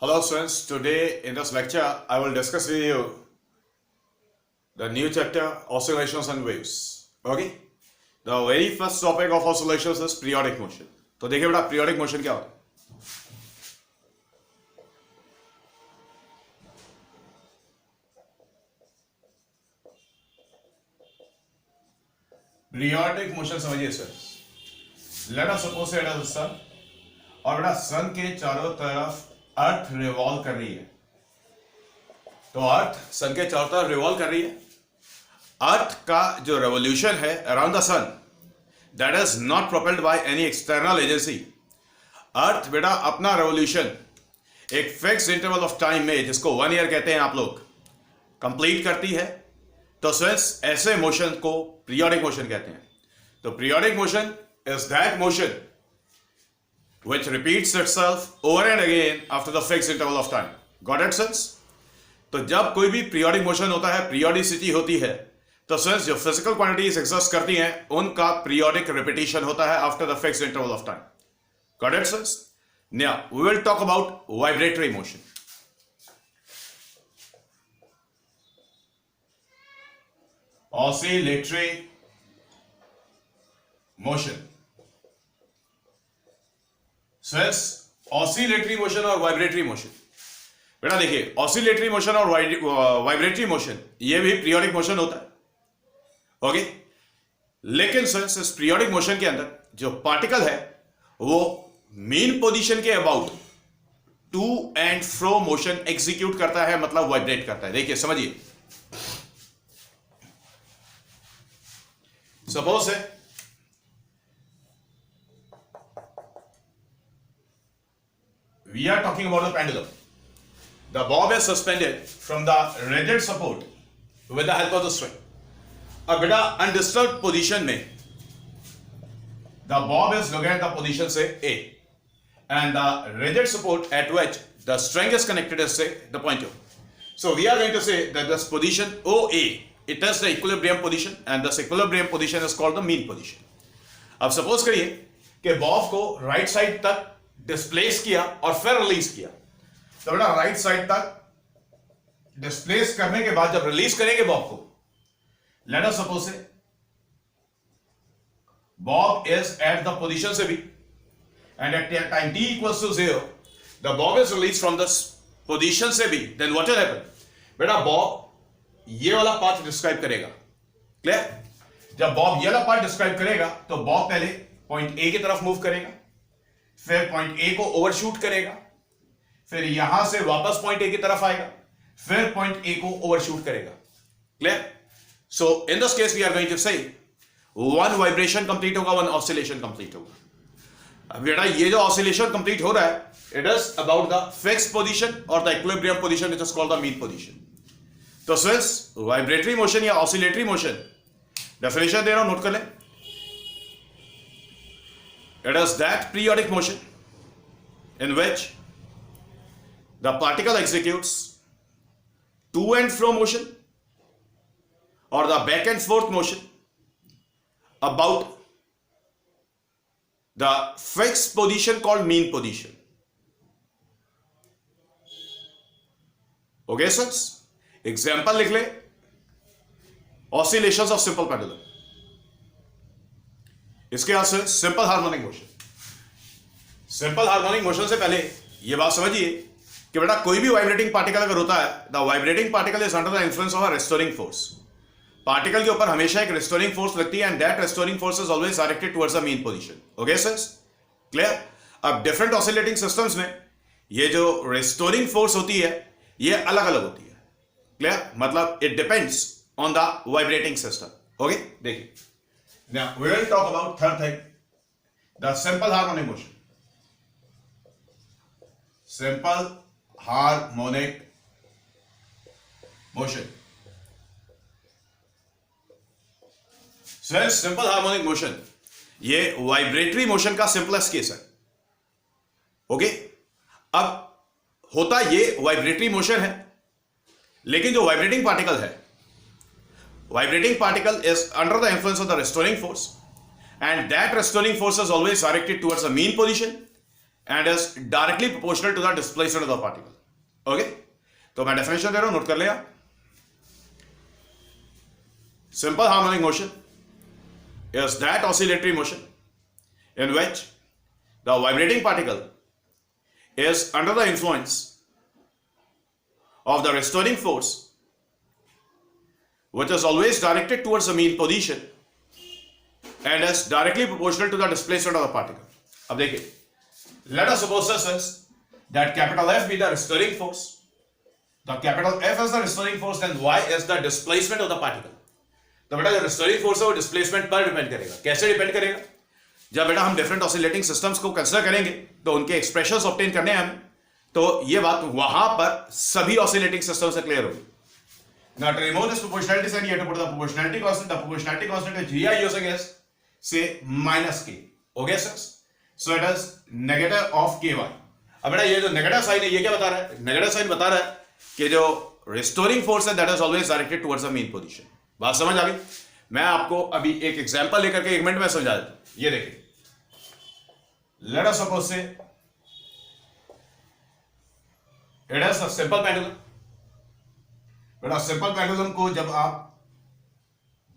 Hello students, today in this lecture I will discuss with you the new chapter oscillations and waves. Okay? The very first topic of oscillations is periodic motion. तो देखिए बेटा periodic motion क्या होता है. Periodic motion समझिए sir. Let us suppose it as a sun और बेटा सन के चारों तरफ अर्थ रिवॉल्व कर रही है. तो अर्थ सन के चारों तरफ रिवॉल्व कर रही है. अर्थ का जो रेवोल्यूशन है around the sun that is not propelled by any external agency. Earth बेटा अपना रेवोल्यूशन एक फिक्स इंटरवल ऑफ टाइम में, जिसको 1 ईयर कहते हैं आप लोग, कंप्लीट करती है. तो स्टूडेंट्स ऐसे मोशन को पीरियोडिक मोशन कहते हैं. तो periodic motion is that motion which repeats itself over and again after the fixed interval of time. Got it sense? तो जब कोई भी periodic motion होता है, periodicity होती है, तो sense जो physical quantities exist करती हैं उनका periodic repetition होता है after the fixed interval of time. Got it sense? Now we will talk about vibratory motion. Oscillatory motion. Oscillatory motion और वाइब्रेटरी मोशन. बेटा देखिए ऑसिलेटरी मोशन और वाइब्रेटरी मोशन ये भी पीरियोडिक मोशन होता है. ओके, लेकिन सर इस पीरियोडिक मोशन के अंदर जो पार्टिकल है वो मीन पोजीशन के about to and fro motion execute करता है, मतलब वाइब्रेट करता है. देखिए समझिए, सपोज है we are talking about the pendulum. The bob is suspended from the rigid support with the help of the string. अब बेटा undisturbed position में the bob is located at the position say A and the rigid support at which the string is connected is say the point O. So we are going to say that this position OA, it is the equilibrium position and this equilibrium position is called the mean position. अब suppose करिए कि bob को right side तक displace किया और फिर release किया. तो बेटा राइट साइड तक डिस्प्लेस करने के बाद जब रिलीज करेंगे बॉब को, let us suppose say bob is at the position say B and at time t equals to 0 the bob is release from the position say B, then what will happen? बेटा bob ये वाला path describe करेगा. Clear? जब bob ये वाला path describe करेगा तो Bob पहले पॉइंट ए की तरफ मूव करेगा, फिर पॉइंट ए को ओवरशूट करेगा, फिर यहां से वापस पॉइंट ए की तरफ आएगा, फिर पॉइंट ए को ओवरशूट करेगा. Clear? So in this case we are going to say one vibration complete होगा, वन ऑसिलेशन कंप्लीट होगा. अब बेटा ये जो ऑसिलेशन कंप्लीट हो रहा है it is about the fixed position और the equilibrium position which is called the mean position. तो सिंस वाइब्रेटरी मोशन या ऑसिलेटरी मोशन डेफिनेशन दे रहा हूं, नोट कर लें. It is that periodic motion in which the particle executes to and fro motion or the back and forth motion about the fixed position called mean position. Okay, sirs? Example लिख ले, oscillations of simple pendulum. इसके यहां से simple harmonic motion. Simple harmonic motion से पहले यह बात समझिए कि बेटा कोई भी वाइब्रेटिंग पार्टिकल अगर होता है, the vibrating particle is under the influence of a restoring force. Particle के ऊपर हमेशा एक रेस्टोरिंग फोर्स लगती है and that restoring force is always directed towards the mean position. Okay sir? Clear? अब डिफरेंट ऑसिलेटिंग सिस्टम्स में ये जो रेस्टोरिंग फोर्स होती है ये अलग अलग होती है. क्लियर? मतलब it depends on the vibrating system. Okay, देखिए. Now we will talk about third thing, the simple harmonic motion. Simple harmonic motion. So simple harmonic motion ये वाइब्रेटरी मोशन का सिंपलेस्ट केस है. ओके, अब होता ये vibratory motion है, लेकिन जो वाइब्रेटिंग पार्टिकल है, vibrating particle is under the influence of the restoring force and that restoring force is always directed towards the mean position and is directly proportional to the displacement of the particle. Okay, तो मैं definition दे रहा हूं, note कर लिया. Simple harmonic motion is that oscillatory motion in which the vibrating particle is under the influence of the restoring force, which is always directed towards the mean position and is directly proportional to the displacement of the particle. अब देखिए, let us suppose this that capital F be the restoring force. The capital F is the restoring force, then y is the displacement of the particle. तो बेटा जो restoring force है वो displacement पर depend करेगा. कैसे डिपेंड करेगा? जब बेटा हम डिफरेंट ऑसिलेटिंग सिस्टम्स को कंसिडर करेंगे तो उनके एक्सप्रेशंस ऑब्टेन करने हैं हमें, तो ये बात वहां पर सभी ऑसिलेटिंग सिस्टम से क्लियर होगी. Now to remove this proportionality sign, you have to put the proportionality constant. The proportionality constant is Gi using is say minus k. Okay, sir? So it is negative of ky. अब बेटा ये जो negative sign है ये क्या बता रहा है? नेगेटिव साइन बता रहा है कि जो रिस्टोरिंग फोर्स है that is always directed towards the mean position. बात समझ आ गई? मैं आपको अभी एक एग्जांपल लेकर के 1 मिनट में समझा देता हूं. ये देखिए, लेट अस सपोज से it is a simple pendulum. बेटा सिंपल पेंडुलम को जब आप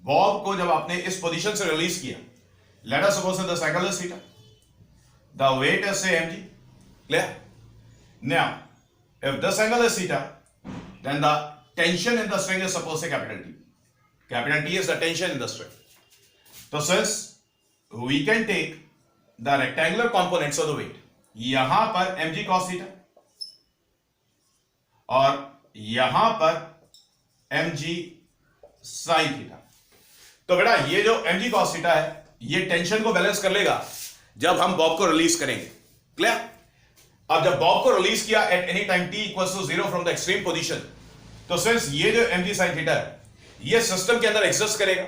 बॉल को जब आपने इस पोजीशन से रिलीज किया, let us suppose the cycle is theta, the weight is say mg. Clear? Now, if this angle is theta, then the tension in the string is supposed to be capital T. Capital T is the tension in the string. So since we can take the rectangular components of the weight, यहां पर mg cos theta और यहां पर mg sin theta. तो बेटा ये जो mg cos theta है ये टेंशन को बैलेंस कर लेगा जब हम बॉब को रिलीज करेंगे. क्लियर? अब जब बॉब को रिलीज किया at any time t equals to 0 from the extreme position, तो सिंस ये जो mg sin थीटा है ये सिस्टम के अंदर एग्जिस्ट करेगा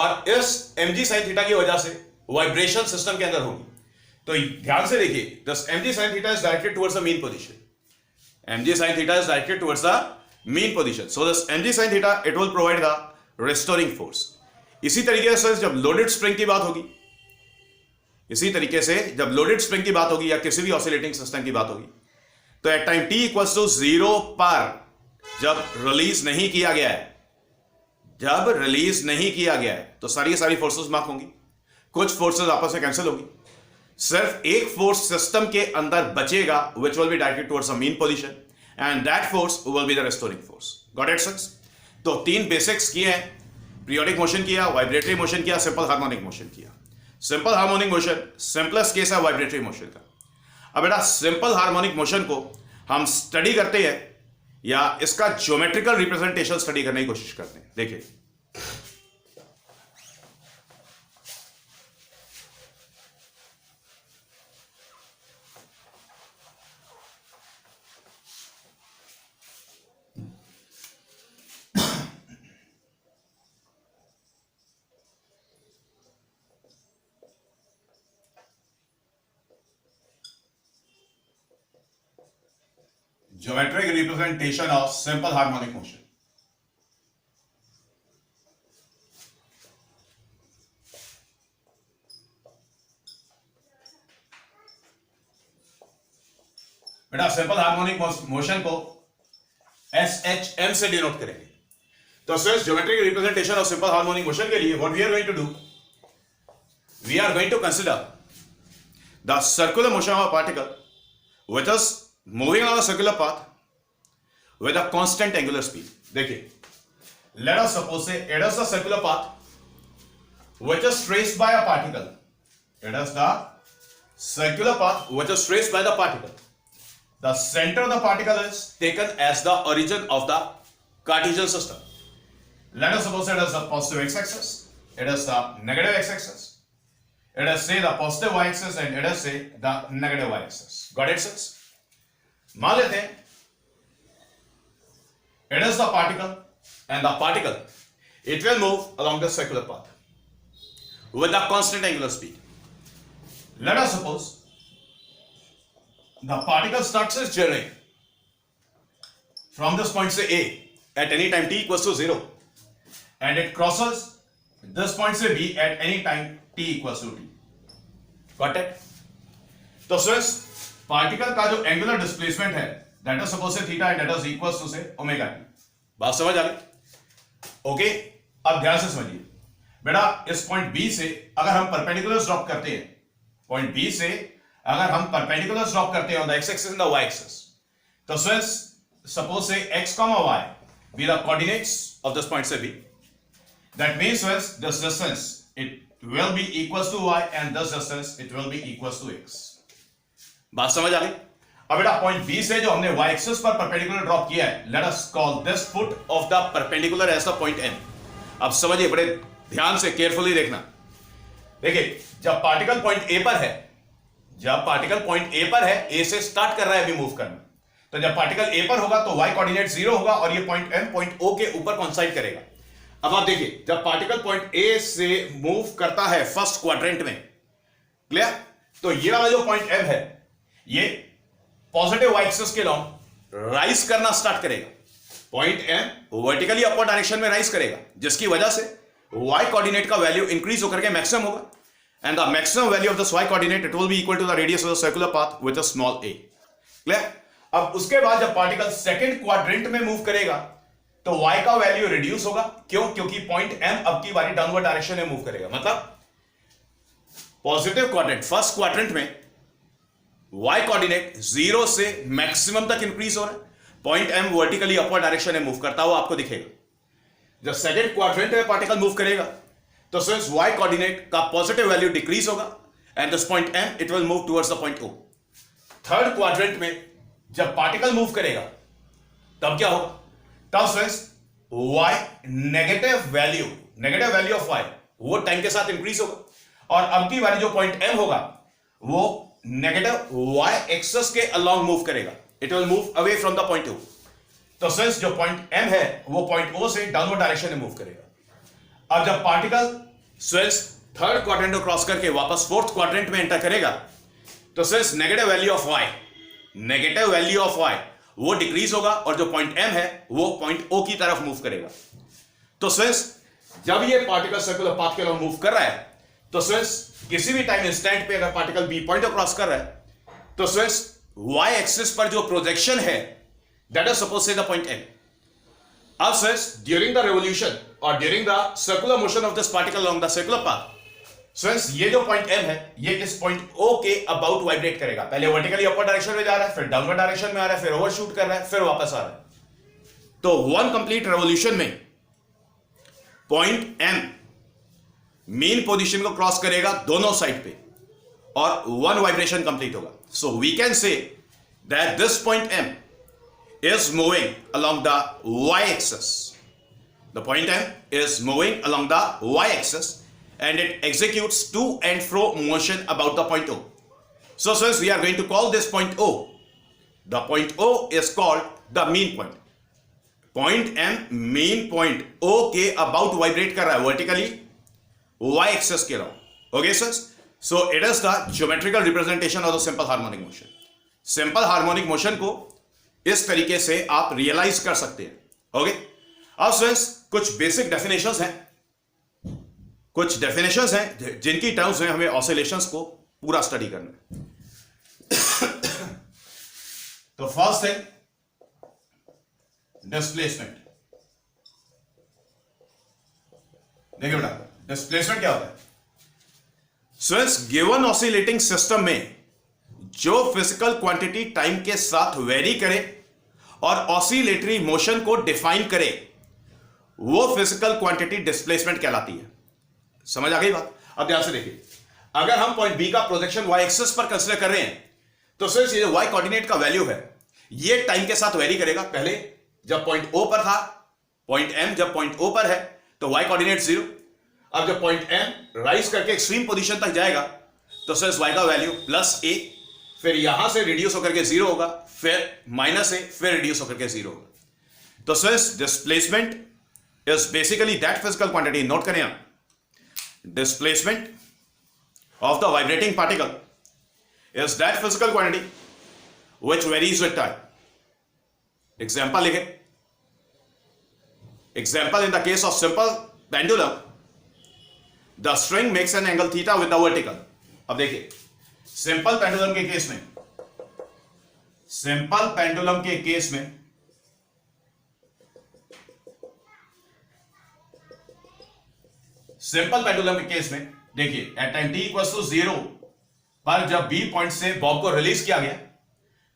और इस mg sin थीटा की वजह से वाइब्रेशन सिस्टम के अंदर होगी. तो ध्यान से देखिए, this mg sin theta is directed towards the mean position. mg sin theta is directed towards the mean position. So this mg sin theta it will provide the restoring force. इसी तरीके से जब लोडेड स्प्रिंग की बात होगी, इसी तरीके से जब लोडेड स्प्रिंग की बात होगी या किसी भी ऑसिलेटिंग सिस्टम की बात होगी, तो at time t equals to 0 पर जब रिलीज नहीं किया गया है, जब रिलीज नहीं किया गया है तो सारी फोर्सेस मार्क होंगी, कुछ फोर्सेस आपस में कैंसिल होगी, सिर्फ एक फोर्स सिस्टम के अंदर बचेगा which will be directed towards the mean position and that force will be the restoring force. Got it sir? तो 3 बेसिक्स किए हैं. पीरियोडिक मोशन किया, वाइब्रेटरी मोशन किया, सिंपल हार्मोनिक मोशन किया. Simple harmonic motion simplest case है vibratory motion का. अब बेटा सिंपल हार्मोनिक मोशन को हम स्टडी करते हैं या इसका ज्योमेट्रिकल रिप्रेजेंटेशन स्टडी करने की कोशिश करते हैं. देखिए, geometric representation of simple harmonic motion. बेटा सिंपल हार्मोनिक मोशन को SHM से डिनोट करेंगे. तो सिर्फ geometric representation of simple harmonic motion के लिए what we are going to do, we are going to consider the circular motion of a particle which is moving along a circular path with a constant angular speed. देखिए, let us suppose say it is the circular path which is traced by a particle. It is the circular path which is traced by the particle. The center of the particle is taken as the origin of the Cartesian system. Let us suppose it is the positive x-axis, it is the negative x-axis, it is say the positive y-axis and it is say the negative y-axis. Got it, sir? मान लेते हैं it is the particle and the particle it will move along the circular path with a constant angular speed. Let us suppose the particle starts its journey from this point say A at any time t equals to 0 and it crosses this point say B at any time t equals to t. Got it? तो since particle का जो angular displacement है that is suppose say theta and that is equals to say omega t. बात समझ आ गई? Okay, अब ध्यान से समझिए बेटा, इस पॉइंट बी से अगर हम परपेंडिकुलर ड्रॉप करते हैं, पॉइंट बी से अगर हम परपेंडिकुलर ड्रॉप करते हैं on the X axis and the Y axis, तो suppose say x, y be the coordinates of this point से b, that means this distance it will be equals to y and this distance it will be equals to x। बात समझ आ गई? अब बेटा point b से जो हमने y axis पर परपेंडिकुलर ड्रॉप किया है, let us call this foot of the perpendicular as the point n। अब समझिए, बड़े ध्यान से केयरफुली देखना। देखिए, जब पार्टिकल पॉइंट ए पर है, जब पार्टिकल पॉइंट ए पर है, ए से स्टार्ट कर रहा है अभी मूव करना, तो जब पार्टिकल ए पर होगा तो y कोऑर्डिनेट 0 होगा और ये पॉइंट m पॉइंट o के ऊपर कॉन्साइड करेगा। अब आप देखिए, जब पार्टिकल पॉइंट ए से मूव करता है फर्स्ट क्वाड्रेंट में, क्लियर, तो ये वाला जो पॉइंट m है ये पॉजिटिव y एक्सिस के लॉन्ग राइज करना स्टार्ट करेगा। Point m vertically upward direction में राइज करेगा, जिसकी वजह से y कोऑर्डिनेट का वैल्यू इंक्रीज होकर के मैक्सिमम होगा, and the maximum value of this y coordinate it will be equal to the radius of the circular path with a small a। Clear? अब उसके बाद जब पार्टिकल सेकंड क्वाड्रेंट में move करेगा तो y का वैल्यू रिड्यूस होगा। क्यों? क्योंकि पॉइंट m अब की बारी डाउनवर्ड डायरेक्शन में मूव करेगा। मतलब पॉजिटिव क्वाड्रेंट, फर्स्ट क्वाड्रेंट में y कोऑर्डिनेट 0 से मैक्सिमम तक इंक्रीज हो रहा है, point m vertically upward direction में मूव करता हुआ आपको दिखेगा। जब सेकंड क्वाड्रेंट में पार्टिकल मूव करेगा तो सिर्फ y कोऑर्डिनेट का पॉजिटिव वैल्यू डिक्रीज होगा and this point m it will move towards the point o। Third quadrant में जब पार्टिकल मूव करेगा तब क्या होगा? तब सिर्फ y negative value of y वो टाइम के साथ इंक्रीज होगा और अब की बारी जो पॉइंट m होगा वो नेगेटिव y एक्सिस के अलोंग मूव करेगा, it will move away from the point o। तो सिंस जो पॉइंट m है वो पॉइंट o से डाउनवर्ड डायरेक्शन में मूव करेगा। अब जब पार्टिकल सिंस थर्ड क्वाड्रेंट को क्रॉस करके वापस फोर्थ क्वाड्रेंट में एंटर करेगा तो since negative value of y वो डिक्रीज होगा और जो पॉइंट m है वो पॉइंट o की तरफ मूव करेगा। तो सिंस जब ये पार्टिकल सर्कुलर पाथ के अलोंग मूव कर रहा है तो सिंस किसी भी टाइम इंस्टेंट पे अगर पार्टिकल b पॉइंट को क्रॉस कर रहा है तो सिंस y एक्सिस पर जो प्रोजेक्शन है that is supposed to say the point n। अब since during the revolution or during the circular motion of this particle along the circular path, since ये जो point m है ये इस point o के about वाइब्रेट करेगा। पहले vertically upward direction में जा रहा है, फिर डाउनवर्ड डायरेक्शन में आ रहा है, फिर ओवरशूट कर रहा है, फिर वापस आ रहा है। तो वन कंप्लीट रेवोल्यूशन में पॉइंट m मेन पोजीशन को क्रॉस करेगा दोनों साइड पे और वन वाइब्रेशन कंप्लीट होगा। So we can say that this point m is moving along the y-axis. The point M is moving along the y-axis and it executes to and fro motion about the point O. So since we are going to call this point O, the point O is called the mean point. Point M mean point O के about vibrate कर रहा है vertically y-axis के अलावा। Okay sir? So it is the geometrical representation of the simple harmonic motion. Simple harmonic motion को इस तरीके से आप रियलाइज कर सकते हैं। ओके, अब स्टूडेंट्स कुछ बेसिक डेफिनेशंस हैं जिनकी टर्म्स में हमें ऑसिलेशंस को पूरा स्टडी करना है। तो फर्स्ट है डिस्प्लेसमेंट। देखिए बेटा, डिस्प्लेसमेंट क्या होता है? स्टूडेंट्स गिवन ऑसिलेटिंग सिस्टम में जो फिजिकल क्वांटिटी टाइम के साथ वेरी करे और ऑसिलेटरी मोशन को डिफाइन करे वो फिजिकल क्वांटिटी डिस्प्लेसमेंट कहलाती है। समझ आ गई बात? अब ध्यान से देखिए, अगर हम पॉइंट बी का प्रोजेक्शन y एक्सिस पर कंसीडर कर रहे हैं तो सिर्फ ये y कोऑर्डिनेट का वैल्यू है ये टाइम के साथ वेरी करेगा। पहले जब पॉइंट o पर था, पॉइंट m जब पॉइंट o पर है तो y कोऑर्डिनेट 0। अब जब पॉइंट m राइज करके एक्सट्रीम पोजीशन तक जाएगा तो सिर्फ y का वैल्यू +a, फिर यहां से रिड्यूस होकर के 0 होगा, फिर -a, फिर रिड्यूस होकर के 0 होगा। तो सिर्फ displacement is basically that physical quantity, note करें आप, displacement of the vibrating particle is that physical quantity which varies with time. Example लिखे, example in the case of simple pendulum, the string makes an angle theta with the vertical. अब देखिए simple pendulum के case में simple pendulum के case में देखिए at time t equal to 0 पर जब B पॉइंट से बॉब को रिलीज किया गया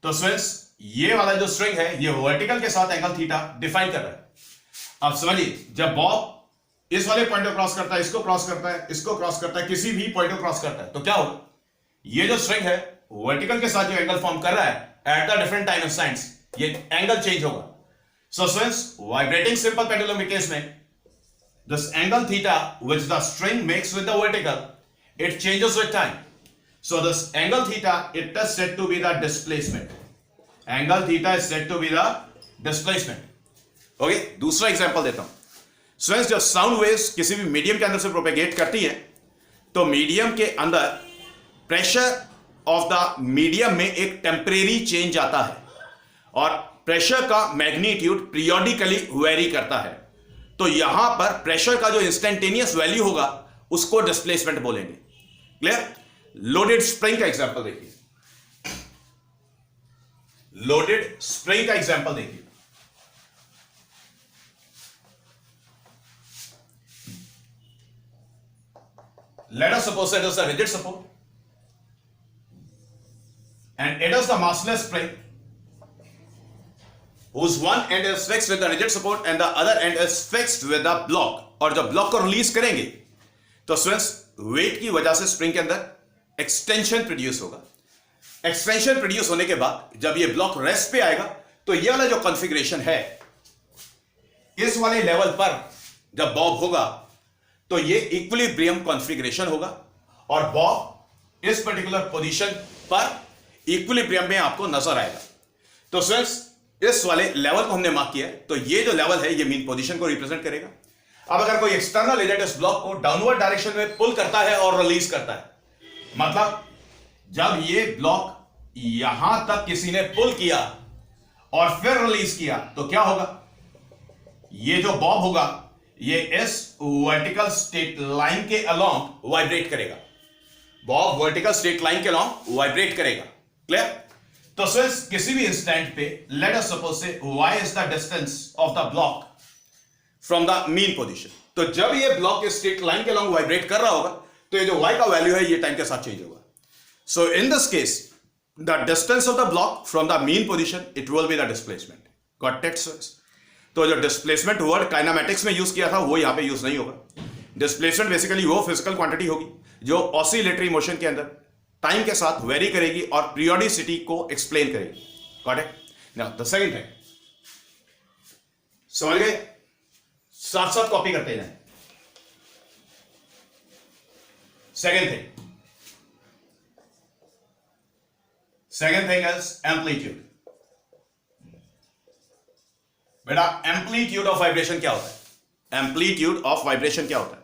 तो स्टूडेंट्स ये वाला जो स्ट्रिंग है ये वर्टिकल के साथ एंगल थीटा डिफाइन कर रहा है। अब समझिए जब बॉब इस वाले पॉइंट को क्रॉस करता है, इसको क्रॉस करता है, इसको क्रॉस करता है, किसी भी पॉइंट को क्रॉस करता है तो क्या होगा, ये जो स्ट्रिंग है वर्टिकल के साथ जो एंगल फॉर्म कर रहा है at the different time instants ये एंगल चेंज होगा। So students vibrating simple pendulum के केस में this angle theta which the string makes with the vertical it changes with time. So this angle theta it is said to be the displacement. Angle theta is said to be the displacement. Okay, दूसरा example देता हूं। Students जब sound waves किसी भी medium के अंदर से propagate करती है तो मीडियम के अंदर प्रेशर ऑफ द मीडियम में एक टेम्परेरी चेंज आता है और प्रेशर का मैग्नीट्यूड पीरियोडिकली वेरी करता है। तो यहां पर प्रेशर का जो इंस्टेंटेनियस वैल्यू होगा उसको डिस्प्लेसमेंट बोलेंगे। क्लियर? लोडेड स्प्रिंग का एग्जांपल देखिए, लोडेड स्प्रिंग का एग्जांपल देखिए। Late us suppose it is a rigid support and it is the massless spring whose one end is fixed with the rigid support and the other end is fixed with the block। और जब block को release करेंगे तो students wait की वजह से spring के अंदर एक्सटेंशन प्रोड्यूस होगा। एक्सटेंशन प्रोड्यूस होने के बाद जब ये ब्लॉक रेस्ट पे आएगा तो ये वाला जो कॉन्फ़िगरेशन है इस वाले लेवल पर जब बॉब होगा तो ये इक्विलिब्रियम कॉन्फ़िगरेशन होगा और बॉब इस पर्टिकुलर पोजीशन पर इक्विलिब्रियम में आपको नजर आएगा। तो स्टूडेंट्स इस वाले लेवल को हमने मार्क किया है तो ये जो लेवल है ये मीन पोजीशन को रिप्रेजेंट करेगा। अब अगर कोई एक्सटर्नल एजेंट इस ब्लॉक को डाउनवर्ड डायरेक्शन में पुल करता है और रिलीज करता है, मतलब जब ये ब्लॉक यहां तक किसी ने पुल किया और फिर रिलीज किया तो क्या होगा, ये जो बॉब होगा ये इस वर्टिकल स्ट्रेट लाइन के अलोंग वाइब्रेट करेगा। बॉब वर्टिकल स्ट्रेट लाइन के अलोंग वाइब्रेट करेगा। क्लियर? तो स्टूडेंट्स किसी भी इंस्टेंट पे लेट अस सपोज से y is the distance of the block from the mean position. तो जब ये ब्लॉक इस स्ट्रेट लाइन के अलोंग वाइब्रेट कर रहा होगा तो ये जो y का वैल्यू है ये टाइम के साथ चेंज होगा। So in this case the distance of the block from the mean position it will be the displacement. Got it students? तो जो डिस्प्लेसमेंट वर्ड काइनेमैटिक्स में यूज किया था वो यहां पे यूज नहीं होगा। डिस्प्लेसमेंट बेसिकली वो फिजिकल क्वांटिटी होगी जो ऑसिलेटरी मोशन के अंदर टाइम के साथ वेरी करेगी और पीरियोडिसिटी को एक्सप्लेन करेगी। Got it? Now the second thing, समझ गए? साथ साथ कॉपी करते जाएं। Second thing is amplitude. बेटा एम्पलीट्यूड ऑफ वाइब्रेशन क्या होता है? एम्पलीट्यूड ऑफ वाइब्रेशन क्या होता है?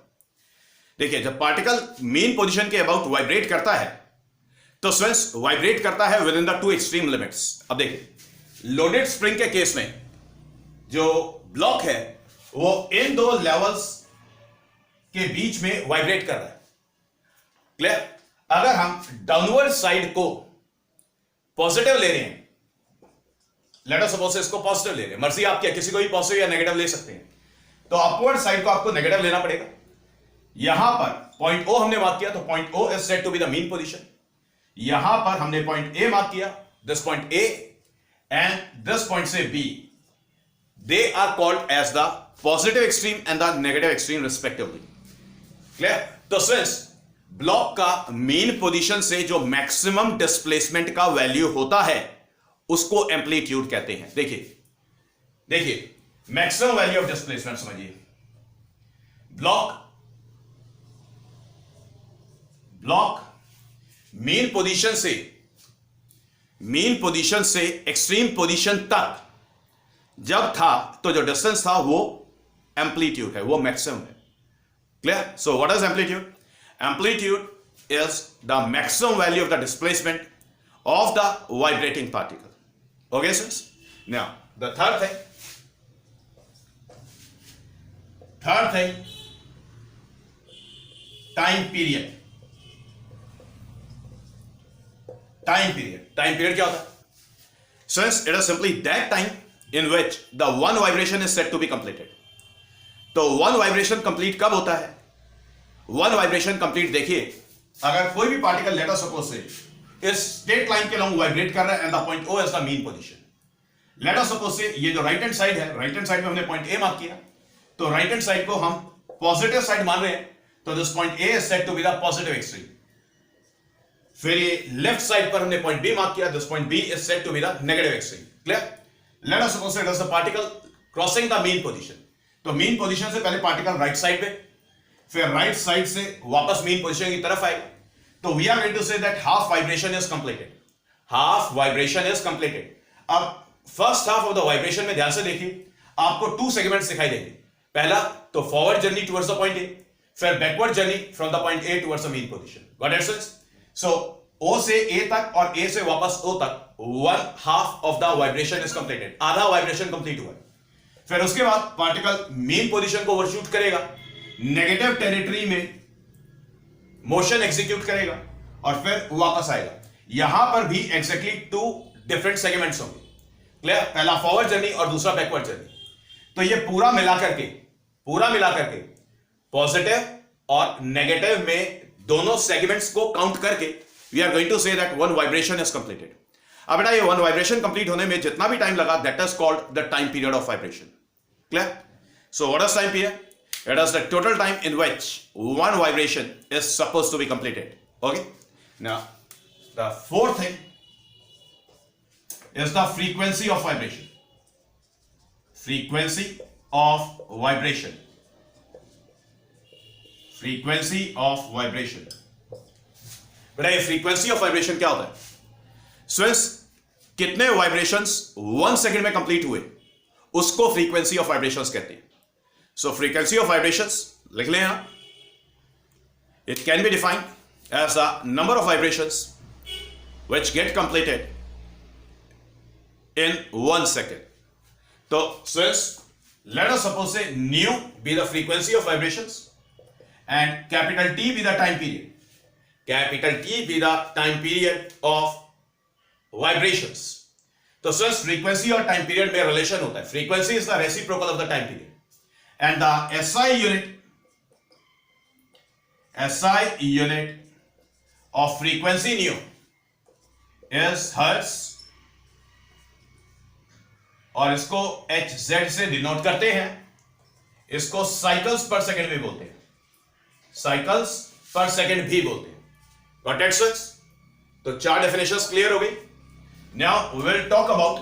देखिए जब पार्टिकल मेन पोजीशन के अबाउट वाइब्रेट करता है तो स्टूडेंट्स वाइब्रेट करता है with in the two extreme limits. अब देखिए लोडेड स्प्रिंग के केस में जो ब्लॉक है वो इन दो लेवल्स के बीच में वाइब्रेट कर रहा है। क्लियर? अगर हम डाउनवर्ड साइड को पॉजिटिव ले रहे हैं, लेट अस सपोज इसको पॉजिटिव ले रहे हैं, मर्जी आपकी, किसी को भी पॉजिटिव या नेगेटिव ले सकते हैं, तो अपवर्ड साइड को आपको नेगेटिव लेना पड़ेगा। यहां पर पॉइंट ओ हमने मार्क किया तो point O is said to be the mean position. यहां पर हमने पॉइंट ए मार्क किया, this point A and this point से B, they are called as the positive extreme and the negative extreme respectively. Clear? तो students block का main position से जो maximum displacement का वैल्यू होता है उसको एम्पलीट्यूड कहते हैं। देखिए मैक्सिमम वैल्यू ऑफ डिस्प्लेसमेंट समझिए, ब्लॉक मेन पोजीशन से एक्सट्रीम पोजीशन तक जब था तो जो डिस्टेंस था वो एम्पलीट्यूड है, वो मैक्सिमम है। Clear? So what is amplitude? Amplitude is the maximum value of the displacement of the vibrating particle. Okay students? Now the third thing time period. Time period क्या होता है? Since it is simply that time in which the one vibration is said to be completed. तो one vibration complete कब होता है? One vibration complete देखिए, अगर कोई भी पार्टिकल लेट अस सपोज से इस स्ट्रेट लाइन के लॉन्ग वाइब्रेट कर रहा है and the point O is the mean position. Late us suppose से ये जो राइट हैंड साइड है, राइट हैंड साइड में हमने पॉइंट A मार्क किया, तो राइट हैंड साइड को हम पॉजिटिव साइड मान रहे हैं, तो this point A is said to be the positive extreme. फिर ये लेफ्ट साइड पर हमने पॉइंट B मार्क किया, this point B is said to be the negative extreme. Clear? Let us suppose it is the particle crossing the mean position. तो mean position से पहले particle right side पे, फिर right side से वापस mean position की तरफ आएगा, तो we are going to say that half vibration is completed. Half vibration is completed. अब first half of the vibration में ध्यान से देखिए, आपको टू सेगमेंट्स दिखाई देंगे. पहला तो forward journey towards the point A, फिर backward journey from the point A towards the mean position. Got it sense? So O से ए तक और ए से वापस ओ तक one half of the vibration is completed. आधा vibration complete हुआ. फिर उसके बाद पार्टिकल मीन पोजीशन को ओवरशूट करेगा, नेगेटिव टेरिटरी में मोशन एग्जीक्यूट करेगा और फिर वापस आएगा. यहां पर भी एग्जैक्टली टू डिफरेंट सेगमेंट्स होंगे. क्लियर? पहला फॉरवर्ड जर्नी और दूसरा बैकवर्ड जर्नी. तो ये पूरा मिलाकर के पॉजिटिव और नेगेटिव में दोनों सेगमेंट्स को काउंट करके we are going to say that one vibration is completed. अब बेटा ये वन वाइब्रेशन कंप्लीट होने में जितना भी टाइम लगा, that is called the time period of vibration. Clear? So what is time period? It is the total time in which one vibration is supposed to be completed. Okay? Now, the fourth thing is the frequency of vibration. Frequency of vibration. Frequency of vibration. बेटा ये frequency of vibration क्या होता है? Since कितने vibrations 1 second में complete हुए, उसको frequency of vibrations कहते हैं. सो फ्रीक्वेंसी ऑफ वाइब्रेशंस लिख लें यहां. It can be defined as the number of vibrations which get completed in 1 second. तो since let us suppose say nu be the frequency of vibrations and capital T be the time period. Capital T be the time period of vibrations. तो since frequency और time period में relation होता है, frequency is the reciprocal of the time period and the SI unit of frequency new is hertz, और इसको HZ से denote करते हैं. इसको साइकिल्स पर सेकेंड भी बोलते हैं, साइकिल्स पर सेकेंड भी बोलते हैं. Got it sense? तो 4 डेफिनेशंस क्लियर हो गई. Now we will talk about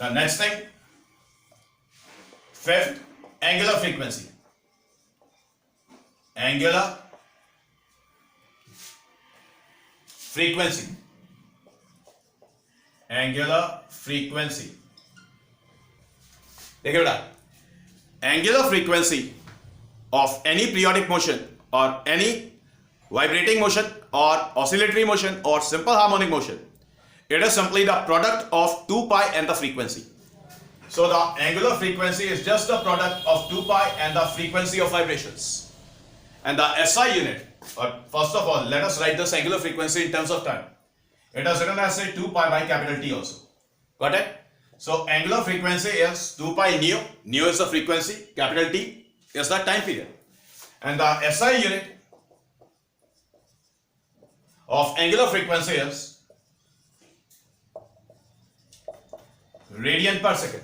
the next thing. Fifth, angular frequency. Angular frequency. Angular frequency. देखिए बेटा, angular frequency of any periodic motion or any vibrating motion or oscillatory motion or simple harmonic motion, it is simply the product of 2 pi and the frequency. So the angular frequency is just the product of 2 pi and the frequency of vibrations. And the SI unit, or first of all, let us write this angular frequency in terms of time. It is written as say 2 pi by capital T also. Got it? So angular frequency is 2 pi nu. Nu is the frequency, capital T is the time period. And the SI unit of angular frequency is radian per second.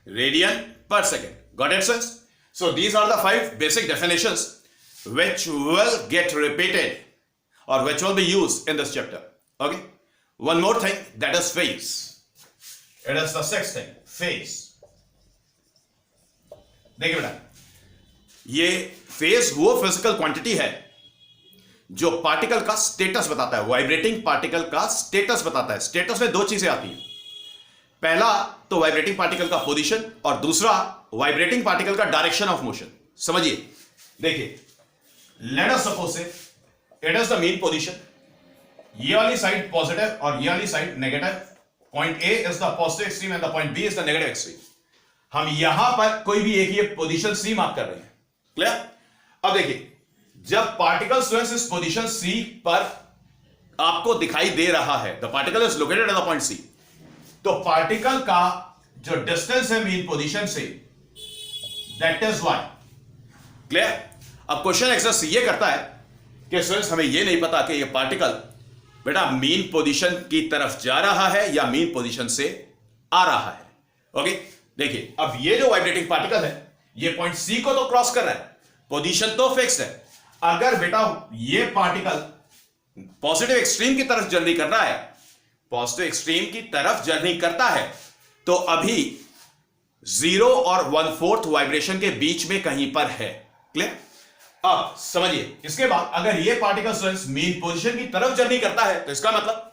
Radian per second. Got it, sense? So these are the 5 basic definitions which will get repeated or which will be used in this chapter. Okay? One more thing, that is phase. It is the 6th thing, phase. देखिए बेटा, ये phase वो physical quantity है जो particle का status बताता है. Vibrating particle का स्टेटस बताता है. स्टेटस में 2 चीजें आती हैं. पहला तो वाइब्रेटिंग पार्टिकल का पोजीशन और दूसरा वाइब्रेटिंग पार्टिकल का डायरेक्शन ऑफ मोशन. समझिए, देखिए, लेट अस सपोज से it is the mean position. ये वाली साइड पॉजिटिव और ये वाली side negative. Point A is the positive extreme and the point B is the negative extreme. हम यहां पर कोई भी एक ये पोजीशन C मार्क कर रहे हैं. क्लियर? अब देखिए, जब पार्टिकल स्वयं इस पोजीशन C पर आपको दिखाई दे रहा है, the particle is located at the point C, तो पार्टिकल का जो डिस्टेंस है मीन पोजीशन से, दैट इज वाई। क्लियर? अब क्वेश्चन एक्सरसाइज ये करता है कि स्टूडेंट्स हमें ये नहीं पता कि ये पार्टिकल बेटा मीन पोजीशन की तरफ जा रहा है या मीन पोजीशन से आ रहा है। ओके, देखिए अब ये जो वाइब्रेटिंग पार्टिकल है ये पॉइंट सी को तो क्रॉस कर रहा है, पोजीशन तो फिक्स है। अगर बेटा ये पार्टिकल पॉजिटिव एक्सट्रीम की तरफ जर्नी कर रहा है, पॉजिटिव एक्सट्रीम की तरफ जर्नी करता है, तो अभी 0 और 1/4 वाइब्रेशन के बीच में कहीं पर है। क्लियर? अब समझिए, इसके बाद अगर ये पार्टिकल मीन पोजीशन की तरफ जर्नी करता है तो इसका मतलब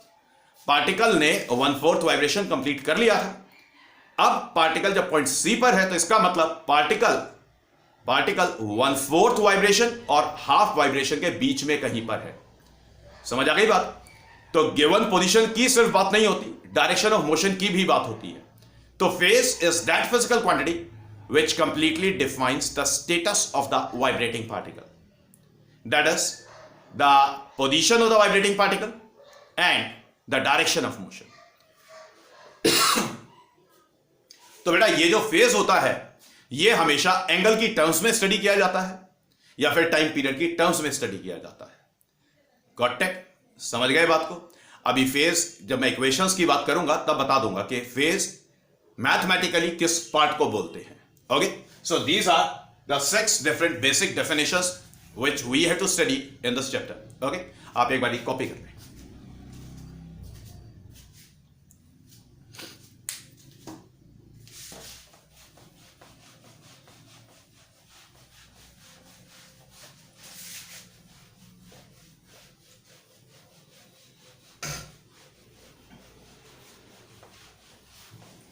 पार्टिकल ने 1/4 वाइब्रेशन कंप्लीट कर लिया था। अब पार्टिकल जब पॉइंट सी पर है तो इसका मतलब पार्टिकल 1/4 वाइब्रेशन और हाफ वाइब्रेशन के बीच में कहीं पर है। समझ आ गई बात? तो गिवन पोजीशन की सिर्फ बात नहीं होती, डायरेक्शन ऑफ मोशन की भी बात होती है। तो phase is that physical quantity which completely defines the status of the vibrating particle. That is the position of the vibrating particle and the direction of motion. तो बेटा ये जो फेज होता है ये हमेशा एंगल की टर्म्स में स्टडी किया जाता है या फिर टाइम पीरियड की टर्म्स में स्टडी किया जाता है। Got it? समझ गए बात को? अभी फेज जब मैं इक्वेशंस की बात करूंगा तब बता दूंगा कि फेज मैथमेटिकली किस पार्ट को बोलते हैं। Okay, so these are the 6 different basic definitions which we have to study in this chapter. Okay, आप एक बार कॉपी कर लें।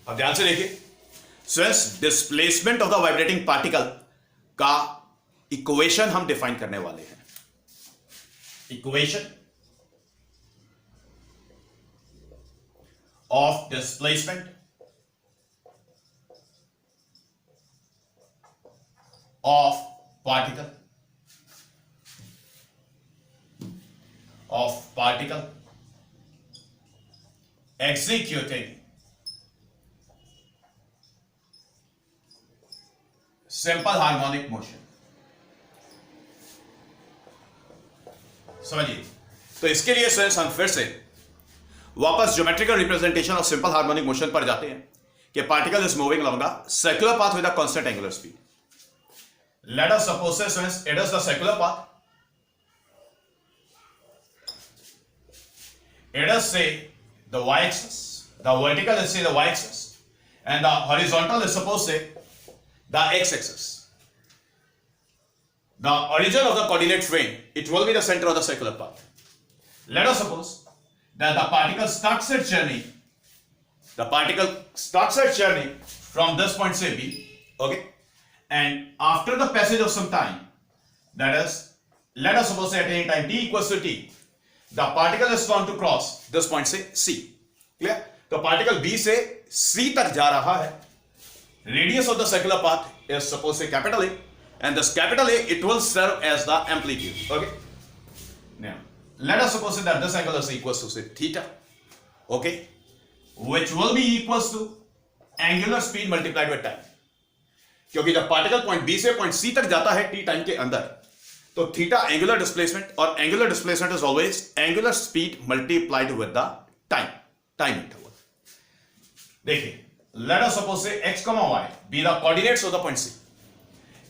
अब ध्यान से देखिए, stress displacement of the vibrating particle का इक्वेशन हम डिफाइन करने वाले हैं। Equation of displacement of particle executing simple harmonic motion. समझिए, तो इसके लिए स्टूडेंट्स हम फिर से वापस geometrical representation of simple harmonic motion पर जाते हैं कि particle is moving along the circular path with a constant angular speed. Late us suppose students it is the circular path, it is say the y-axis, the vertical is say the y-axis, and the horizontal is supposed say the x-axis. The origin of the coordinate frame, it will be the center of the circular path. Let us suppose that the particle starts its journey. The particle starts its journey from this point say B, okay, and after the passage of some time, that is, let us suppose at any time t equals to t, the particle is going to cross this point say C. Clear? तो particle B से C तक जा रहा है. Radius of the circular path is suppose say capital A, and this capital A it will serve as the amplitude. Okay. Now let us suppose that this angle is equals to say theta. Okay, which will be equals to angular speed multiplied with time. क्योंकि जब particle point B से point C तक जाता है t time के अंदर, तो theta angular displacement, और angular displacement is always angular speed multiplied with the time interval. देखिए, late us suppose say x, y be the coordinates of the point C।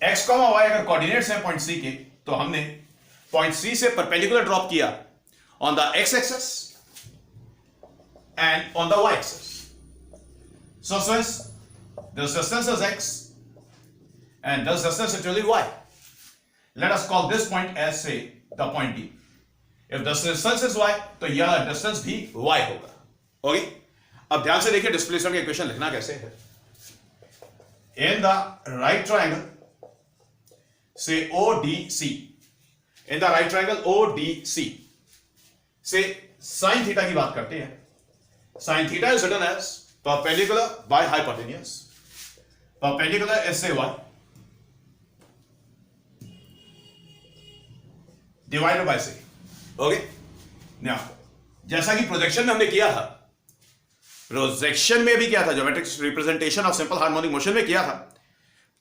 x, y अगर coordinates हैं point C के, तो हमने point C से perpendicular drop किया on the x axis and on the y axis. So since this distance is x and this distance is really y, let us call this point as say the point D. If the distance is y, तो यह distance भी y होगा। Okay, अब ध्यान से देखिए displacement का equation लिखना कैसे है। In the right triangle say ODC, in the right triangle ODC से साइन थीटा की बात करते हैं। Sine theta is written as perpendicular by hypotenuse, perpendicular is say y divided by c. Okay, now जैसा कि प्रोजेक्शन में हमने किया था, प्रोजेक्शन में भी क्या था, geometric representation of simple harmonic motion में किया था,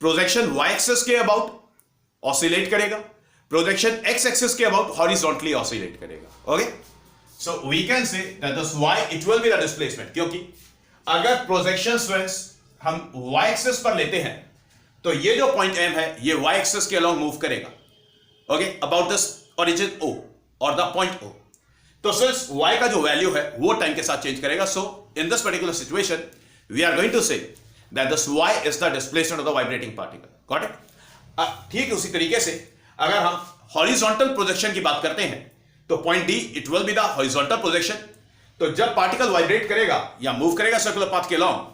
प्रोजेक्शन y एक्सिस के अबाउट ऑसिलेट करेगा, प्रोजेक्शन x एक्सिस के अबाउट हॉरिजॉन्टली ऑसिलेट करेगा. Okay, so we can say that this y it will be the displacement, क्योंकि अगर प्रोजेक्शन स्ट्रेस हम y एक्सिस पर लेते हैं तो ये जो पॉइंट M है ये y एक्सिस के अलोंग मूव करेगा. Okay, about this origin O और द पॉइंट O. तो सिंस y का जो वैल्यू है वो टाइम के साथ चेंज करेगा. So in this particular situation we are going to say that this y is the displacement of the vibrating particle. Got it? ठीक उसी तरीके से अगर हम हॉरिजॉन्टल प्रोजेक्शन की बात करते हैं तो point D it will be the horizontal projection. तो जब पार्टिकल वाइब्रेट करेगा या मूव करेगा सर्कुलर पाथ के अलोंग,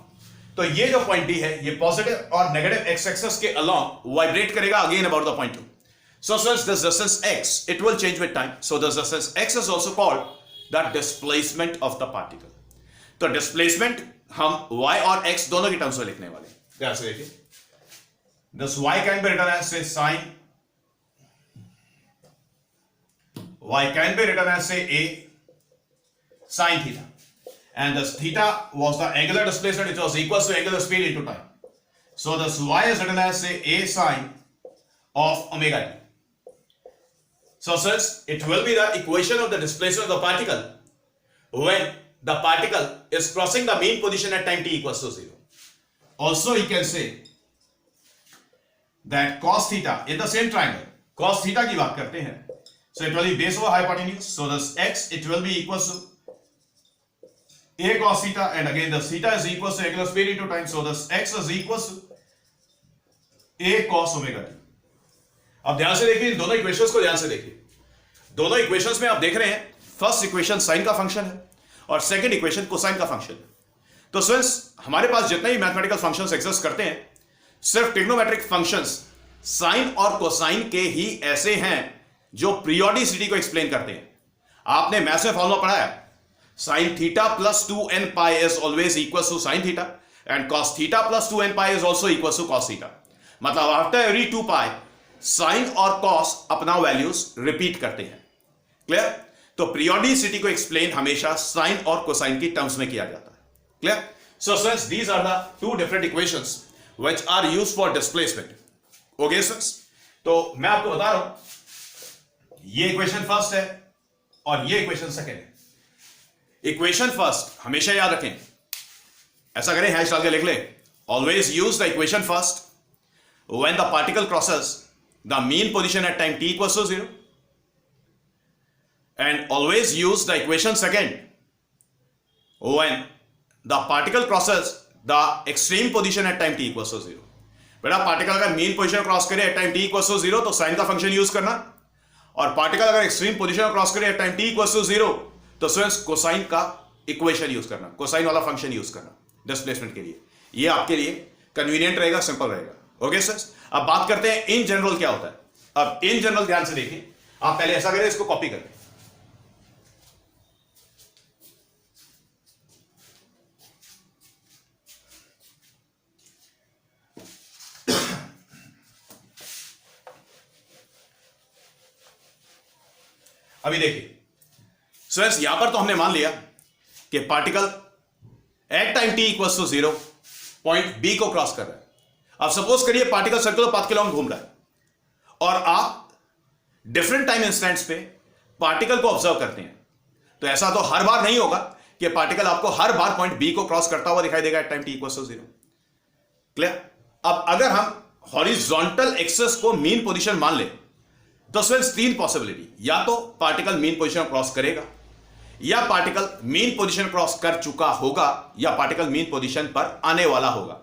तो ये जो पॉइंट D है ये पॉजिटिव और नेगेटिव x एक्सिस के अलोंग वाइब्रेट करेगा again about the point 2. So since this distance x, it will change with time. So this distance x is also called the displacement of the particle. तो displacement हम y और x दोनों की terms में लिखने वाले हैं. ध्यान से देखिए. This y can be written as say sin. Y can be written as say a sin theta. And this theta was the angular displacement which was equal to angular speed into time. So this y is written as say a sin of omega t. So since it will be the equation of the displacement of the particle when the particle is crossing the mean position at time t equals to 0. Also you can say that cos theta in the same triangle, cos theta की बात करते हैं, so it will be base over hypotenuse. So this x it will be equals to a cos theta, and again the theta is equals to angular speed into time. So this x is equals to a cos omega t. अब ध्यान से देखिए, दोनों equations को ध्यान से देखिए. दोनों इक्वेशंस में आप देख रहे हैं फर्स्ट इक्वेशन साइन का फंक्शन है और सेकंड इक्वेशन कोसाइन का फंक्शन है. तो सिंस हमारे पास जितने भी मैथमेटिकल फंक्शंस एग्जिस्ट करते हैं, सिर्फ ट्रिग्नोमेट्रिक फंक्शंस साइन और कोसाइन के ही ऐसे हैं जो पीरियोडिसिटी को एक्सप्लेन करते हैं. आपने मैथ्स में फॉर्मूला पढ़ा है, sine theta plus 2n pi is always equal to sine theta and cos theta plus 2n pi is also equal to cos theta. मतलब आफ्टर एवरी 2 पाई साइन और cos अपना values repeat करते हैं. Clear? तो periodicity को explain हमेशा sign और cosine की टर्म्स में किया जाता है. Clear? So since these are the two different equations which are used for displacement. Okay students, तो मैं आपको बता रहा हूं ये इक्वेशन फर्स्ट है और ये इक्वेशन सेकंड है. इक्वेशन फर्स्ट हमेशा याद रखें, ऐसा करें हैश डाल के लिख लें, always use the equation first when the particle crosses the mean position at time t equals to 0, and always use the equation second when the particle crosses the extreme position at time t equals to 0. बेटा particle अगर mean position cross करे at time t equals to 0 तो sign का function use करना, और particle अगर extreme position cross करे at time t equals to 0 तो स्टूडेंट्स कोसाइन का इक्वेशन यूज करना, कोसाइन वाला फंक्शन यूज करना डिस्प्लेसमेंट के लिए. ये आपके लिए कन्वीनियंट रहेगा, सिंपल रहेगा. ओके सर, अब बात करते हैं इन जनरल क्या होता है. अब इन जनरल ध्यान से देखिए, आप पहले ऐसा करें, इसको कॉपी करें. अभी देखिए स्टूडेंट्स, यहां पर तो हमने मान लिया कि particle at time t equals to 0 point B को क्रॉस कर रहा है. अब सपोज करिए पार्टिकल सर्कुलर पाथ के लॉन्ग घूम रहा है और आप डिफरेंट टाइम इंस्टेंट्स पे पार्टिकल को ऑब्जर्व करते हैं. तो ऐसा तो हर बार नहीं होगा कि पार्टिकल आपको हर बार पॉइंट B को क्रॉस करता हुआ दिखाई देगा at time t equals to 0. Clear? अब अगर हम हॉरिजॉन्टल एक्सिस को मीन पोजीशन मान ले तो सिर्फ तीन पॉसिबिलिटी, या तो पार्टिकल मीन पोजीशन क्रॉस करेगा, या पार्टिकल मीन पोजीशन क्रॉस कर चुका होगा, या पार्टिकल मीन पोजीशन पर आने वाला होगा.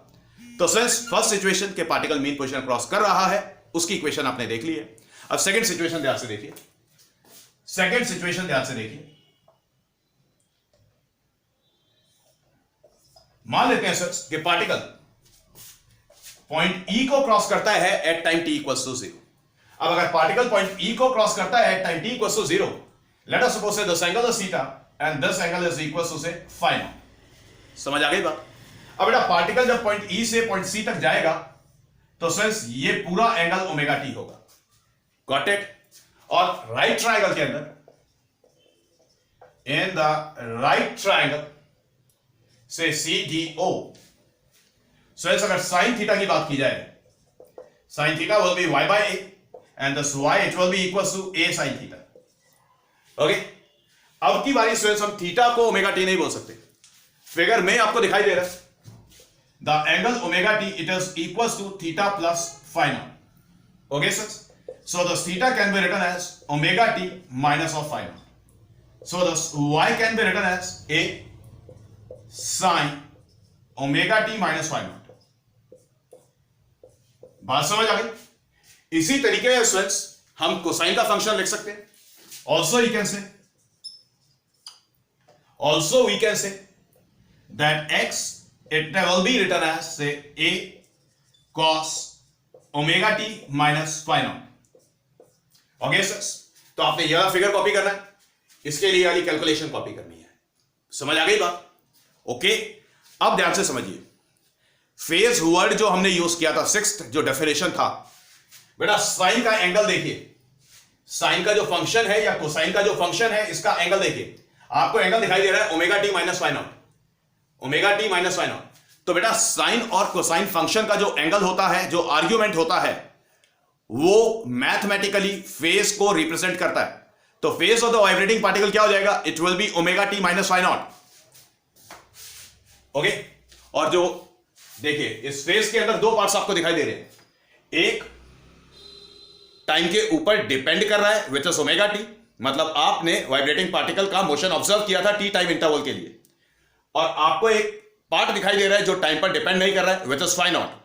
तो सिंस फर्स्ट सिचुएशन के पार्टिकल मीन पोजीशन क्रॉस कर रहा है, उसकी इक्वेशन आपने देख ली है. अब सेकंड सिचुएशन ध्यान से देखिए, सेकंड सिचुएशन ध्यान से देखिए. मान लेते हैं सर कि पार्टिकल पॉइंट E को क्रॉस करता है at time t equals to 0. अब अगर पार्टिकल पॉइंट E को क्रॉस करता है at time t equals to 0, let us suppose say this angle is theta and this angle is equals to say phi naught. समझ आ गई बात? अब बेटा पार्टिकल जब पॉइंट E से पॉइंट C तक जाएगा तो सिर्फ ये पूरा एंगल ओमेगा t होगा. Got it? और राइट ट्रायंगल के अंदर in the right triangle say CDO. So अगर sin theta की बात की जाए, sin theta will be y by a and thus y it will be equals to a sin theta. Okay? अब की बारी स्टूडेंट्स हम थीटा को ओमेगा टी नहीं बोल सकते. फिगर में आपको दिखाई दे रहा है the angle omega t it is equals to theta plus phi naught. Okay sir? So the theta can be written as omega t minus of phi naught. So the y can be written as a sin omega t minus phi naught. बात समझ आ गई? इसी तरीके से students हम cosine का function लिख सकते हैं. Also we can say that x it will be written as say a cos omega t minus phi naught. Okay sir, तो आपने यह फिगर कॉपी करना है, इसके लिए वाली कैलकुलेशन कॉपी करनी है. समझ आ गई बात? ओके, अब ध्यान से समझिए. फेज वर्ड जो हमने यूज किया था, सिक्स्थ जो डेफिनेशन था, बेटा साइन का एंगल देखिए. साइन का जो फंक्शन है या कोसाइन का जो फंक्शन है, इसका एंगल देखिए. आपको एंगल दिखाई दे रहा है omega t minus phi naught. Omega t minus phi naught. तो बेटा साइन और कोसाइन फंक्शन का जो एंगल होता है, जो आर्ग्यूमेंट होता है, वो मैथमेटिकली फेज को रिप्रेजेंट करता है. तो phase of the vibrating particle क्या हो जाएगा? It will be omega t minus phi naught. Okay, और जो देखिए इस फेज के अंदर दो पार्ट्स आपको दिखाई दे रहे हैं. एक टाइम के ऊपर डिपेंड कर रहा है विच इज ओमेगा टी, मतलब आपने वाइब्रेटिंग पार्टिकल का मोशन ऑब्जर्व किया था टी टाइम इंटरवल के लिए. और आपको एक पार्ट दिखाई दे रहा है जो टाइम पर डिपेंड नहीं कर रहा है विच इज फाइ नॉट.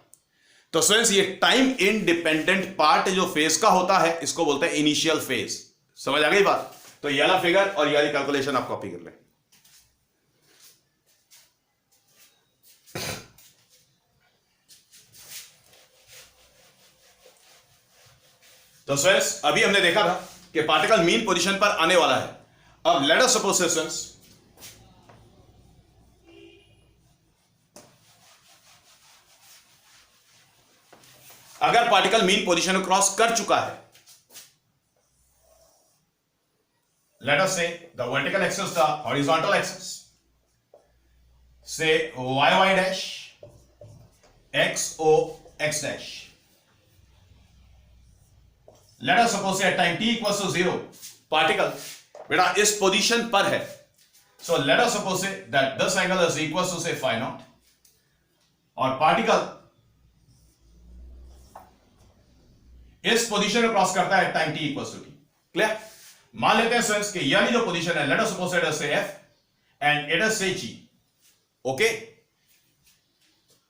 तो फ्रेंड्स ये टाइम इंडिपेंडेंट पार्ट जो फेज का होता है, इसको बोलते हैं इनिशियल फेज. समझ आ गई बात? तो ये वाला फिगर और ये वाली कैलकुलेशन आप कॉपी कर लें. तो फ्रेंड्स अभी हमने देखा था कि पार्टिकल मीन पोजीशन पर आने वाला है. अब लेट अस सपोज फ्रेंड्स अगर पार्टिकल मीन पोजीशन क्रॉस कर चुका है, let us say the vertical axis, the horizontal axis, say y dash, x o x dash. Let us suppose at time t equals to 0, particle बेटा इस position पर है. So let us suppose that this angle is equals to say phi naught, और particle इस position में cross करता है time t equals to t. Clear? मान लेते हैं फ्रेंड्स कि यह जो पोजीशन है, let us suppose it is say f and it is say g. Okay,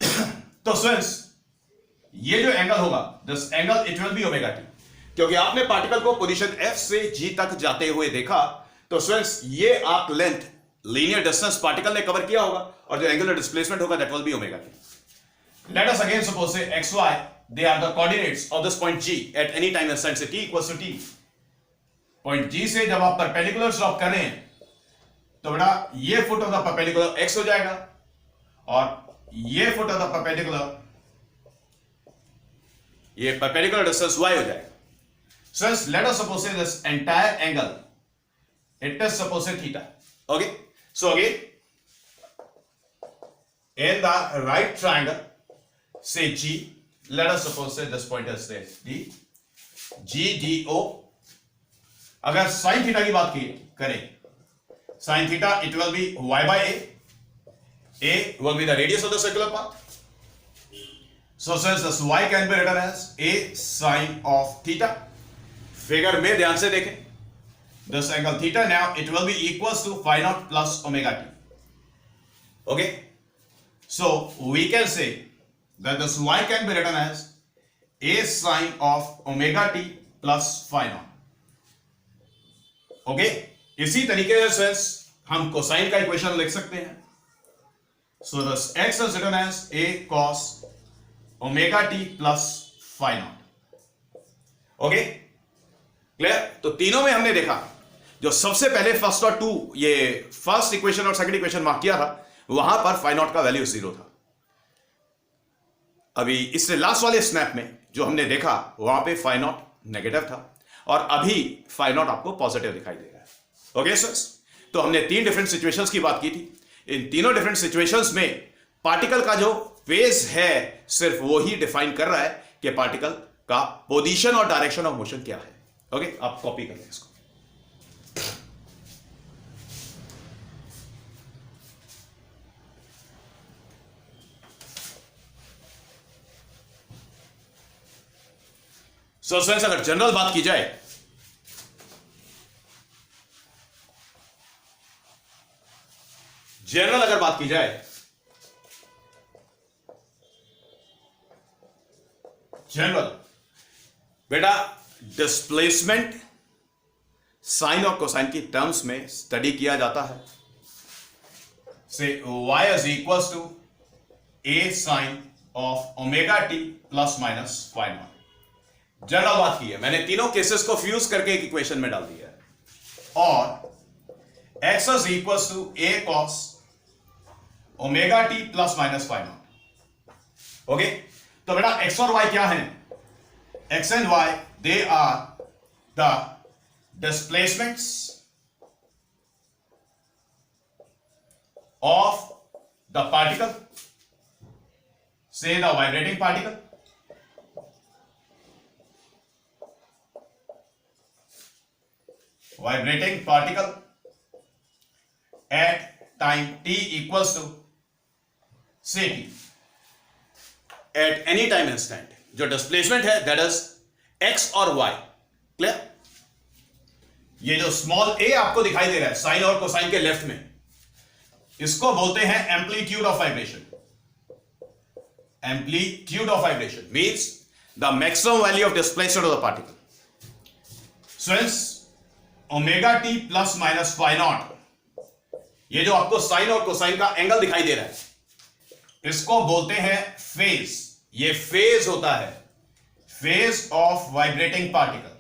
तो फ्रेंड्स ये जो एंगल होगा, this angle it will be omega t. क्योंकि आपने पार्टिकल को पोजीशन f से g तक जाते हुए देखा, तो फ्रेंड्स ये arc length, linear distance particle ने कवर किया होगा, और जो एंगुलर डिस्प्लेसमेंट होगा that will be omega t. Let us again suppose say xy, they are the coordinates of this point G at any time instant say t equals to t. Point G से जब आप perpendicular drop कर रहे हैं, तो बेटा ये foot of the perpendicular x हो जाएगा, और ये फुट ऑफ द परपेंडिकुलर, ये परपेंडिकुलर डिस्टेंस y हो जाएगा. So let us suppose say this entire angle, it is suppose say theta. Okay, so again in the right triangle say G, let us suppose say this point is there D, G D O. अगर sign theta की बात करें, sine theta it will B y by a will be the radius of the circular path. So since this y can be written as a sin of theta. Figure में ध्यान से देखें, this angle theta now it will be equals to phi naught plus omega t. Okay, so we can say that this y can be written as a sin of omega t plus phi naught. Okay, इसी तरीके से friends हम cosine का equation लिख सकते हैं. So this x is written as a cos omega t plus phi naught. Okay, clear? तो तीनों में हमने देखा, जो सबसे पहले फर्स्ट और टू, ये फर्स्ट इक्वेशन और सेकंड इक्वेशन मार्क किया था, वहां पर phi naught का वैल्यू 0 था. अभी इससे लास्ट वाले स्नैप में जो हमने देखा, वहां पे phi naught नेगेटिव था, और अभी phi naught आपको पॉजिटिव दिखाई दे रहा है. ओके सर, तो हमने 3 डिफरेंट सिचुएशंस की बात की थी। इन तीनों डिफरेंट सिचुएशंस में पार्टिकल का जो फेज है सिर्फ वो ही डिफाइन कर रहा है कि पार्टिकल का पोजीशन और डायरेक्शन ऑफ मोशन क्या है। ओके, आप कॉपी कर लें इसको। सो फ्रेंड्स, अगर जनरल बात की जाए जनरल बेटा डिस्प्लेसमेंट साइन और कोसाइन की टर्म्स में स्टडी किया जाता है। Say y is equals to a sine of omega t plus minus phi naught. General बात की है, मैंने तीनों केसेस को फ्यूज करके एक इक्वेशन में डाल दिया है। और x is equals to a cos omega t plus minus phi naught. Okay, तो बेटा x और y क्या है? x and y they are the displacements of the particle, say the vibrating particle, at time t equals to say t, at any time instant। जो displacement है that is x और y। Clear? ये जो small a आपको दिखाई दे रहा है साइन और कोसाइन के लेफ्ट में, इसको बोलते हैं amplitude of vibration. Amplitude of vibration means the maximum value of displacement of the particle. So hence omega t plus minus phi naught, ये जो आपको साइन और कोसाइन का एंगल दिखाई दे रहा है, इसको बोलते हैं फेज। ये फेज होता है, फेज ऑफ वाइब्रेटिंग पार्टिकल।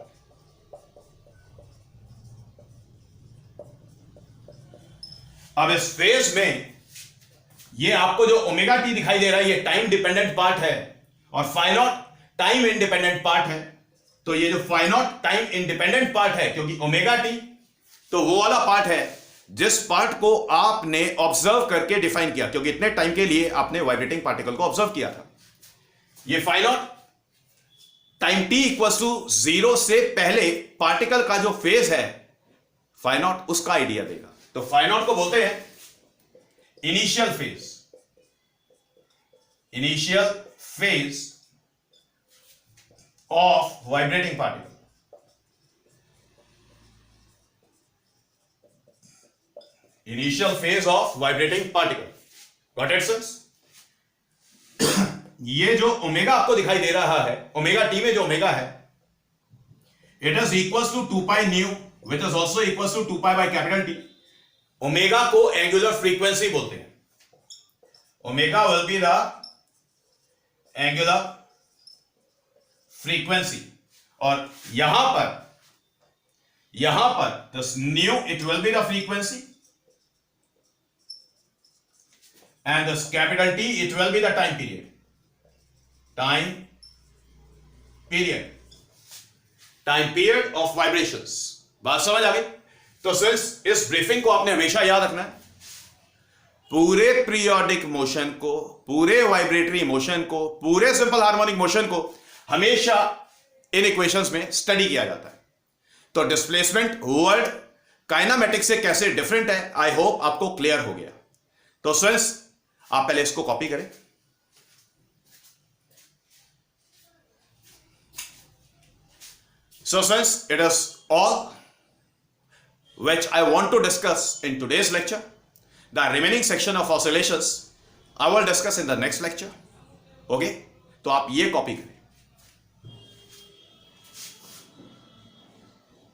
अब इस फेज में ये आपको जो ओमेगा टी दिखाई दे रहा है ये टाइम डिपेंडेंट पार्ट है और phi naught time independent part है। तो ये जो phi naught time independent part है, क्योंकि ओमेगा टी तो वो वाला पार्ट है जिस पार्ट को आपने ऑब्जर्व करके डिफाइन किया, क्योंकि इतने टाइम के लिए आपने वाइब्रेटिंग पार्टिकल को ऑब्जर्व किया था। ये phi naught time t equals to 0 से पहले पार्टिकल का जो फेज है फाइ नॉट, उसका आइडिया देगा। तो फाइ नॉट को बोलते हैं initial phase of vibrating particle. Initial phase of vibrating particle. Got it sir? ये जो ओमेगा आपको दिखाई दे रहा है, ओमेगा टी में जो ओमेगा है, it is equals to 2 pi nu which is also equals to 2 pi by capital T. Omega को एंगुलर फ्रीक्वेंसी बोलते हैं। Omega will be the angular frequency, और यहां पर this nu it will be the frequency and this capital T it will be the time period of vibrations. बात समझ आ गई? तो सिर्फ इस ब्रीफिंग को आपने हमेशा याद रखना है। पूरे पीरियोडिक मोशन को, पूरे वाइब्रेटरी मोशन को, पूरे सिंपल हार्मोनिक मोशन को हमेशा इन इक्वेशंस में स्टडी किया जाता है। तो डिस्प्लेसमेंट वर्ड काइनेमेटिक्स से कैसे डिफरेंट है, आई होप आपको क्लियर हो गया। तो फ्रेंड्स, आप पहले इसको कॉपी करें। So friends, it is all which I want to discuss in today's lecture. The remaining section of oscillations I will discuss in the next lecture. Okay? तो आप ये कॉपी करें।